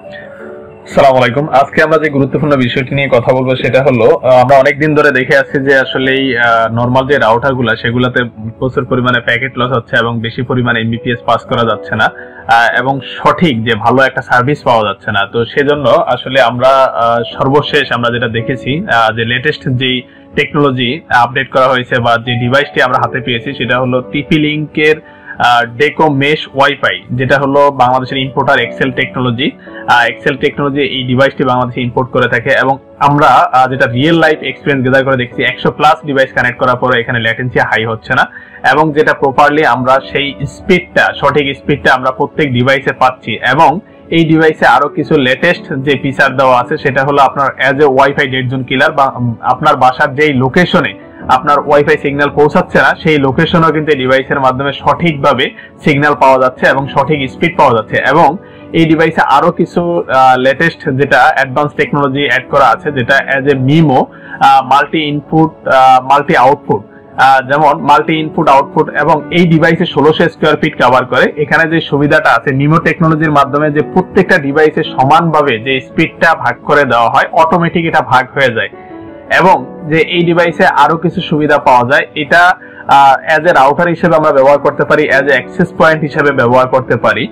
আসসালামু আলাইকুম। আজকে আমরা যে গুরুত্বপূর্ণ বিষয়টি নিয়ে কথা বলবো সেটা হলো আমরা অনেকদিন ধরে দেখে আসছি যে আসলে এই নরমাল যে রাউটারগুলো সেগুলোতে প্রচুর পরিমাণে প্যাকেট লস হচ্ছে এবং বেশি পরিমাণে এমবিপিএস পাস করা যাচ্ছে না এবং সঠিক যে ভালো একটা সার্ভিস পাওয়া যাচ্ছে না। তো সেজন্য আসলে আমরা সর্বশেষ আমরা যেটা দেখেছি যে লেটেস্ট যেই টেকনোলজি আপডেট করা হয়েছে বা যে ডিভাইসটি আমরা হাতে পেয়েছি সেটা হলো টিপি লিংকের ডেকো মেশ ওয়াইফাই, যেটা হলো বাংলাদেশের ইম্পোর্টার এক্সেল টেকনোলজি। এই ডিভাইসটি বাংলাদেশে ইম্পোর্ট করে থাকে এবং আমরা যেটা রিয়েল লাইফ এক্সপিরিয়েন্স গেদার করে দেখছি 100+ ডিভাইস কানেক্ট করার পরে এখানে ল্যাটেন্সি হাই হচ্ছে না এবং যেটা প্রপারলি আমরা সেই সঠিক স্পিডটা আমরা প্রত্যেক ডিভাইসে পাচ্ছি। এবং এই ডিভাইসে আরো কিছু লেটেস্ট যে ফিচার দেওয়া আছে সেটা হলো আপনার as a wifi dead zone killer বা আপনার বাসার যেই লোকেশনে আপনার ওয়াইফাই সিগন্যাল পৌঁছাচ্ছে না সেই লোকেশনও কিন্তু এই ডিভাইসের মাধ্যমে সঠিকভাবে সিগন্যাল পাওয়া যাচ্ছে এবং সঠিক স্পিড পাওয়া যাচ্ছে। এবং এই ডিভাইসে আরো কিছু লেটেস্ট যেটা অ্যাডভান্স টেকনোলজি অ্যাড করা আছে, যেটা as a MIMO multi input multi output, যেমন মাল্টি ইনপুট আউটপুট, এবং এই ডিভাইসে 1600 স্কয়ার ফিট কভার করে। এখানে যে সুবিধাটা আছে মিমো টেকনোলজির মাধ্যমে যে প্রত্যেকটা ডিভাইসে সমানভাবে যে স্পিডটা ভাগ করে দেওয়া হয়, অটোমেটিক এটা ভাগ হয়ে যায়। এবং যে এই ডিভাইসে আরো কিছু সুবিধা পাওয়া যায়, এটা অ্যাজ এ রাউটার হিসেবে আমরা ব্যবহার করতে পারি, অ্যাজ এ অ্যাক্সেস পয়েন্ট হিসেবে ব্যবহার করতে পারি।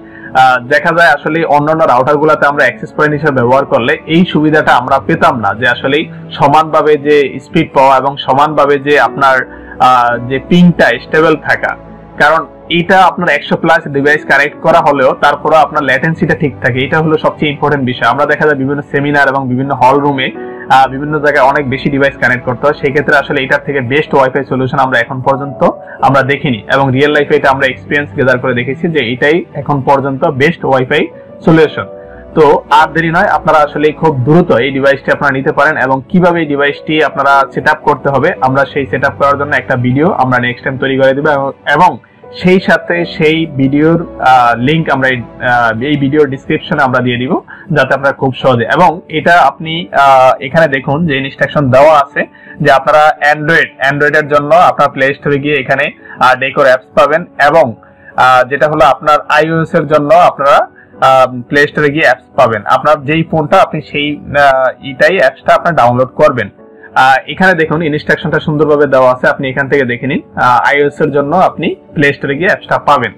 দেখা যায় আসলে অন্যান্য রাউটার গুলাতে আমরা অ্যাক্সেস পয়েন্ট হিসেবে ব্যবহার করলে এই সুবিধাটা আমরা পেতাম না, যে আসলে সমানভাবে যে স্পিড পাওয়া এবং সমানভাবে যে আপনার যে পিংটা স্টেবল থাকা। কারণ এটা আপনার 100+ ডিভাইস কানেক্ট করা হলেও তারপরে আপনার ল্যাটেন্সিটা ঠিক থাকে, এটা হলো সবচেয়ে ইম্পর্টেন্ট বিষয়। আমরা দেখা যায় বিভিন্ন সেমিনার এবং বিভিন্ন হল রুমে বিভিন্ন জায়গায় অনেক বেশি ডিভাইস কানেক্ট করতে হয়, সেই ক্ষেত্রে আসলে এটার থেকে বেস্ট ওয়াইফাই সলিউশন আমরা এখন পর্যন্ত আমরা দেখিনি এবং রিয়েল লাইফে এটা আমরা এক্সপিরিয়েন্স গেদার করে দেখেছি যে এটাই এখন পর্যন্ত বেস্ট ওয়াইফাই সলিউশন। তো আর দেরি নয়, আপনারা আসলে খুব দ্রুত এই ডিভাইসটি আপনারা নিতে পারেন এবং কিভাবে এই ডিভাইসটি আপনারা সেটআপ করতে হবে আমরা সেই সেটআপ করার জন্য একটা ভিডিও আমরা নেক্সট টাইম তৈরি করে দেব এবং সেই সাথে সেই ভিডিওর লিংক আমরা এই ভিডিওর ডেসক্রিপশনে আমরা দিয়ে দিব, যাতে আপনারা খুব সহজে। এবং এটা আপনি এখানে দেখুন যে ইনস্ট্রাকশন দেওয়া আছে যে আপনারা অ্যান্ড্রয়েডের জন্য আপনার প্লে স্টোরে গিয়ে এখানে ডেকোর অ্যাপস পাবেন এবং যেটা হলো আপনার আইওএস এর জন্য আপনারা প্লে স্টোরে গিয়ে অ্যাপস পাবেন। আপনার যেই ফোনটা আপনি সেই অ্যাপসটা আপনার ডাউনলোড করবেন। এখানে দেখুন ইনস্ট্রাকশনটা সুন্দরভাবে দেওয়া আছে, আপনি এখান থেকে দেখে নিন। আইওএস এর জন্য আপনি প্লে স্টোরে গিয়ে অ্যাপসটা পাবেন।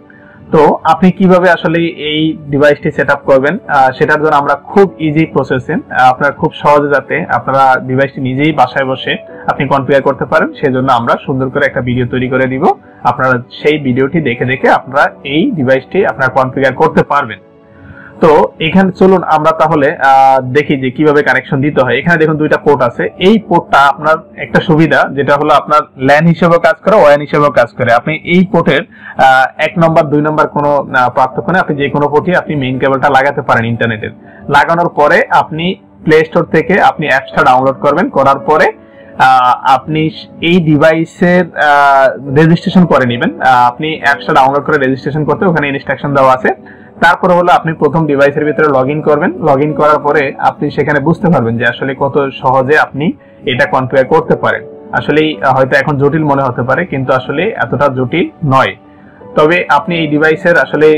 তো আপনি কিভাবে আসলে এই ডিভাইসটি সেটআপ করবেন সেটার জন্য আমরা খুব ইজি প্রসেসে আপনারা খুব সহজে যাতে আপনারা ডিভাইসটি নিজেই বাসায় বসে আপনি কনফিগার করতে পারেন সেজন্য আমরা সুন্দর করে একটা ভিডিও তৈরি করে দিব। আপনারা সেই ভিডিওটি দেখে দেখে আপনারা এই ডিভাইসটি আপনারা কনফিগার করতে পারবেন। তো এখানে চলুন আমরা তাহলে দেখি যে কিভাবে কানেকশন দিতে হয়। এখানে দেখুন দুইটা পোর্ট আছে। এই পোর্টটা আপনার একটা সুবিধা যেটা হলো আপনার ল্যান হিসেবেও কাজ করে, ওয়ান হিসেবেও কাজ করে। আপনি এই পোর্টের 1 নম্বর 2 নম্বর কোনো পার্থক্য নেই, আপনি যে কোনো পোর্টে আপনি মেইন কেবলটা লাগাতে পারেন ইন্টারনেটের। লাগানোর পরে আপনি প্লে স্টোর থেকে আপনি অ্যাপসটা ডাউনলোড করবেন, করার পরে আপনি এই ডিভাইসের রেজিস্ট্রেশন করে নেবেন। আপনি অ্যাপসটা ডাউনলোড করে রেজিস্ট্রেশন করতে ওখানে ইনস্ট্রাকশন দেওয়া আছে। তারপরে হলো আপনি প্রথম ডিভাইসের ভিতরে লগ ইন করবেন। লগ ইন করার পরে আপনি সেখানে বুঝতে পারবেন যে আসলে কত সহজে আপনি এটা কনফিগার করতে পারেন। আসলে হয়তো এখন জটিল মনে হতে পারে, কিন্তু আসলে এতটা জটিল নয়। তবে আপনি এই ডিভাইসের আসলে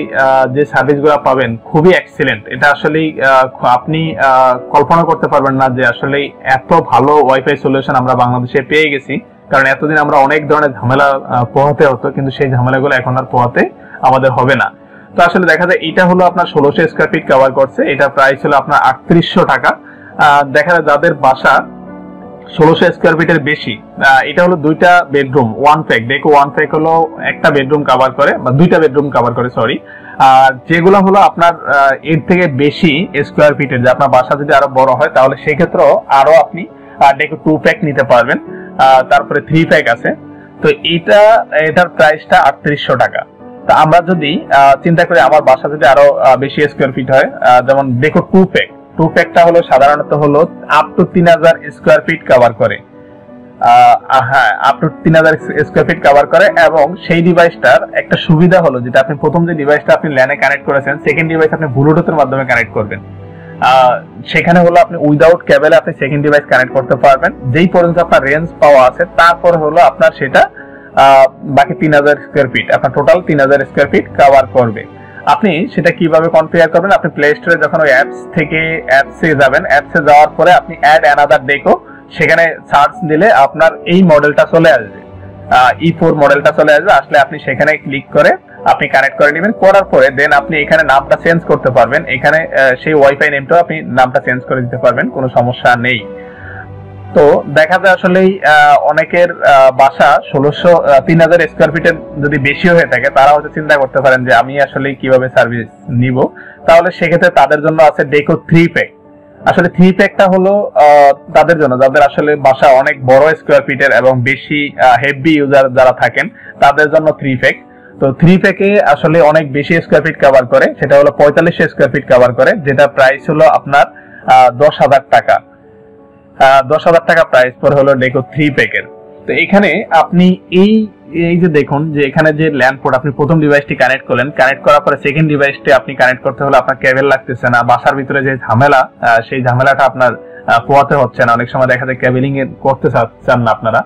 যে সার্ভিসগুলো পাবেন খুবই এক্সিলেন্ট। এটা আসলে আপনি কল্পনা করতে পারবেন না যে আসলে এত ভালো ওয়াইফাই সলিউশন আমরা বাংলাদেশে পেয়ে গেছি। কারণ এতদিন আমরা অনেক ধরনের ঝামেলা পোহাতে হতো, কিন্তু সেই ঝামেলাগুলো এখন আর পোহাতে আমাদের হবে না। তো আসলে দেখা যায় এটা হলো আপনার 1600 স্কয়ার ফিট কভার করছে। এটা প্রাইস হলো আপনার 3800 টাকা। দেখা যায় যাদের বাসা 1600 স্কয়ার ফিটের বেশি, এটা হলো দুইটা বেডরুম ওয়ান প্যাক, ডেকো ওয়ান প্যাক হলো একটা বেডরুম কভার করে বা দুইটা বেডরুম কভার করে সরি। আর যেগুলো হলো আপনার এর থেকে বেশি স্কয়ার ফিটের, যে আপনার বাসা যদি আরো বড় হয় তাহলে সেই ক্ষেত্রেও আরো আপনি ডেকো 2 প্যাক নিতে পারবেন। তারপরে 3 প্যাক আছে। তো এটার প্রাইসটা 3800 টাকা। তা আমরা যদি চিন্তা করি আমার বাসা যদি আরো বেশি স্কয়ার ফিট হয়, যেমন দেখো 2 প্যাকটা হলো সাধারণত হলো up to 3000 square feet cover করে। হ্যাঁ, up to 3000 square feet cover করে। এবং সেই ডিভাইসটার একটা সুবিধা হলো যেটা আপনি প্রথম যে ডিভাইসটা আপনি ল্যানে কানেক্ট করেছেন, সেকেন্ড ডিভাইস আপনি ব্লুটুথের মাধ্যমে কানেক্ট করবেন। সেখানে হলো আপনি উইদাউট কেবলে আপনি সেকেন্ড ডিভাইস কানেক্ট করতে পারবেন যেই পর্যন্ত আপনার রেঞ্জ পাওয়া আছে। তারপর হলো আপনার সেটা বাকি 3000 স্কয়ার ফিট, আপনার টোটাল 3000 স্কয়ার ফিট কভার করবে। আপনি সেটা কিভাবে কনফিগার করবেন, আপনি প্লে স্টোরে যখন ওই অ্যাপস থেকে অ্যাপসে যাবেন, অ্যাপসে যাওয়ার পরে আপনি অ্যাড অ্যানাদার ডেকো সেখানে সার্চ দিলে আপনার এই মডেলটা চলে আসবে, E4 মডেলটা চলে আসবে। আসলে আপনি সেখানে ক্লিক করে আপনি কানেক্ট করে নেবেন, করার পরে দেন আপনি এখানে নামটা চেঞ্জ করতে পারবেন, এখানে সেই ওয়াইফাই নেমটাও আপনি নামটা চেঞ্জ করে দিতে পারবেন, কোনো সমস্যা নেই। তো দেখা যায় আসলে অনেকের বাসা 3000 স্কোয়ার ফিটের যদি বেশি হয়ে থাকে, তারা হয়তো চিন্তা করতে পারেন যে আমি আসলে কিভাবে সার্ভিস নিব। তাহলে সেক্ষেত্রে তাদের জন্য আছে ডেকো 3 প্যাক। আসলে 3 প্যাকটা হলো তাদের জন্য যাদের আসলে বাসা অনেক বড় স্কোয়ার ফিটের এবং বেশি হেভি ইউজার যারা থাকেন, তাদের জন্য 3 প্যাক। তো 3 প্যাকে আসলে অনেক বেশি স্কোয়ার ফিট কভার করে, সেটা হলো 4500 স্কোয়ার ফিট কভার করে, যেটা প্রাইস হলো আপনার 10,000 টাকা। 10,000 টাকা প্রাইস পর হলো ডেকো 3 প্যাকের। তো এখানে আপনি এই যে দেখুন যে এখানে যে ল্যান্ড পোর্ট, আপনি প্রথম ডিভাইসটি কানেক্ট করলেন, কানেক্ট করার পরে সেকেন্ড ডিভাইসটি আপনি কানেক্ট করতে হলে আপনার কেবল লাগতেছে না, বাসার ভিতরে যে ঝামেলা সেই ঝামেলাটা আপনার পোয়াতে হচ্ছে না। অনেক সময় দেখা যায় কেবলিং করতে চান না আপনারা,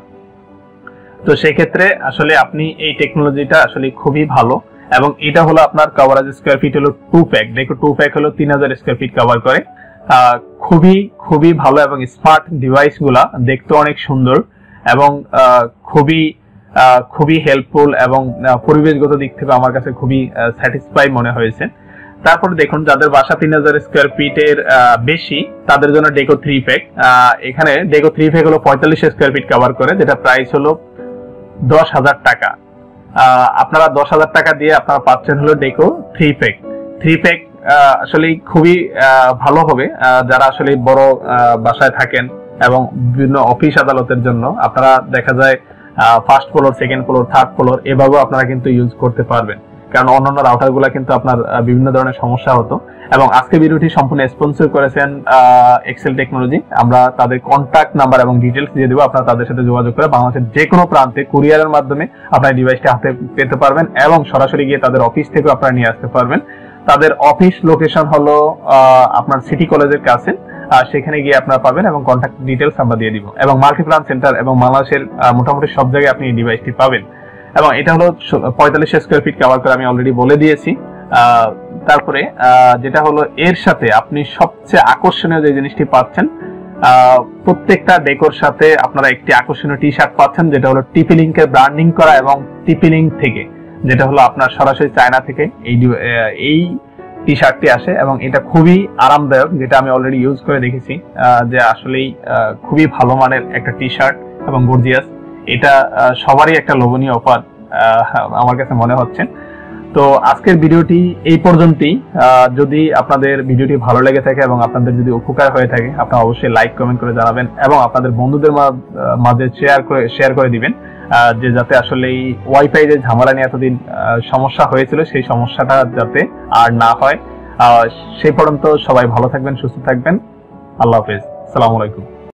তো সেই ক্ষেত্রে আসলে আপনি এই টেকনোলজিটা আসলে খুবই ভালো। এবং এটা হলো আপনার কভারেজ স্কোয়ার ফিট হলো 2 প্যাক, ডেকো 2 প্যাক হলো 3000 স্কোয়ার ফিট কভার করে। খুবই খুবই ভালো এবং স্মার্ট ডিভাইস গুলা দেখতে অনেক সুন্দর এবং খুবই হেল্পফুল এবং পরিবেশগত দিক থেকে আমার কাছে খুবই স্যাটিসফাই মনে হয়েছে। তারপর দেখুন যাদের বাসা 3000 স্কোয়ার ফিটের বেশি, তাদের জন্য ডেকো 3 প্যাক। এখানে ডেকো 3 প্যাক হলো 4500 স্কোয়ার ফিট কভার করে, যেটা প্রাইস হলো 10,000 টাকা। আপনারা 10,000 টাকা দিয়ে আপনারা পাচ্ছেন হলো ডেকো 3 প্যাক। 3 প্যাক আসলে খুবই ভালো হবে যারা আসলে বড় বাসায় থাকেন এবং বিভিন্ন অফিস আদালতের জন্য। আপনারা দেখা যায় first floor, second floor, third floor এভাবেও আপনারা কিন্তু ইউজ করতে পারবেন, কারণ অন্যান্য রাউটার গুলা কিন্তু আপনার বিভিন্ন ধরনের সমস্যা হতো। এবং আজকে ভিডিওটি সম্পূর্ণ স্পন্সর করেছেন এক্সেল টেকনোলজি। আমরা তাদের কন্ট্যাক্ট নাম্বার এবং ডিটেলস দিয়ে দেবো, আপনারা তাদের সাথে যোগাযোগ করে বাংলাদেশের যে কোনো প্রান্তে কুরিয়ারের মাধ্যমে আপনার ডিভাইসটি হাতে পেতে পারবেন এবং সরাসরি গিয়ে তাদের অফিস থেকে আপনারা নিয়ে আসতে পারবেন। তাদের অফিস লোকেশন হলো আপনার সিটি কলেজের কাছে, সেখানে গিয়ে আপনারা পাবেন এবং কন্ট্যাক্ট ডিটেলস আমরা দিয়ে দিব। এবং মাল্টিপ্লান সেন্টার এবং বাংলাদেশের মোটামুটি সব জায়গায় আপনি এই ডিভাইসটি পাবেন। এবং এটা হলো 4500 স্কোয়ার ফিট কভার করে, আমি অলরেডি বলে দিয়েছি। তারপরে যেটা হলো এর সাথে আপনি সবচেয়ে আকর্ষণীয় যে জিনিসটি পাচ্ছেন, প্রত্যেকটা ডেকোর সাথে আপনারা একটি আকর্ষণীয় টি শার্ট পাচ্ছেন, যেটা হলো টিপি লিঙ্কের ব্র্যান্ডিং করা এবং টিপি লিঙ্ক থেকে, যেটা হলো আপনার সরাসরি চায়না থেকে এই টি শার্টটি আসে এবং এটা খুবই আরামদায়ক, যেটা আমি অলরেডি ইউজ করে দেখেছি যে আসলেই খুবই ভালো মানের একটা টি শার্ট এবং গর্জিয়াস। এটা সবারই একটা লোভনীয় অফার আমার কাছে মনে হচ্ছে। তো আজকের ভিডিওটি এই পর্যন্তই। যদি আপনাদের ভিডিওটি ভালো লেগে থাকে এবং আপনাদের যদি উপকার হয়ে থাকে, আপনারা অবশ্যই লাইক কমেন্ট করে জানাবেন এবং আপনাদের বন্ধুদের মাঝে শেয়ার করে দিবেন, যে যাতে আসলে এই ওয়াইফাই যে ঝামেলা নিয়ে এতদিন সমস্যা হয়েছিল সেই সমস্যাটা যাতে আর না হয়। সেই পর্যন্ত সবাই ভালো থাকবেন, সুস্থ থাকবেন। আল্লাহ হাফেজ, আসসালামু আলাইকুম।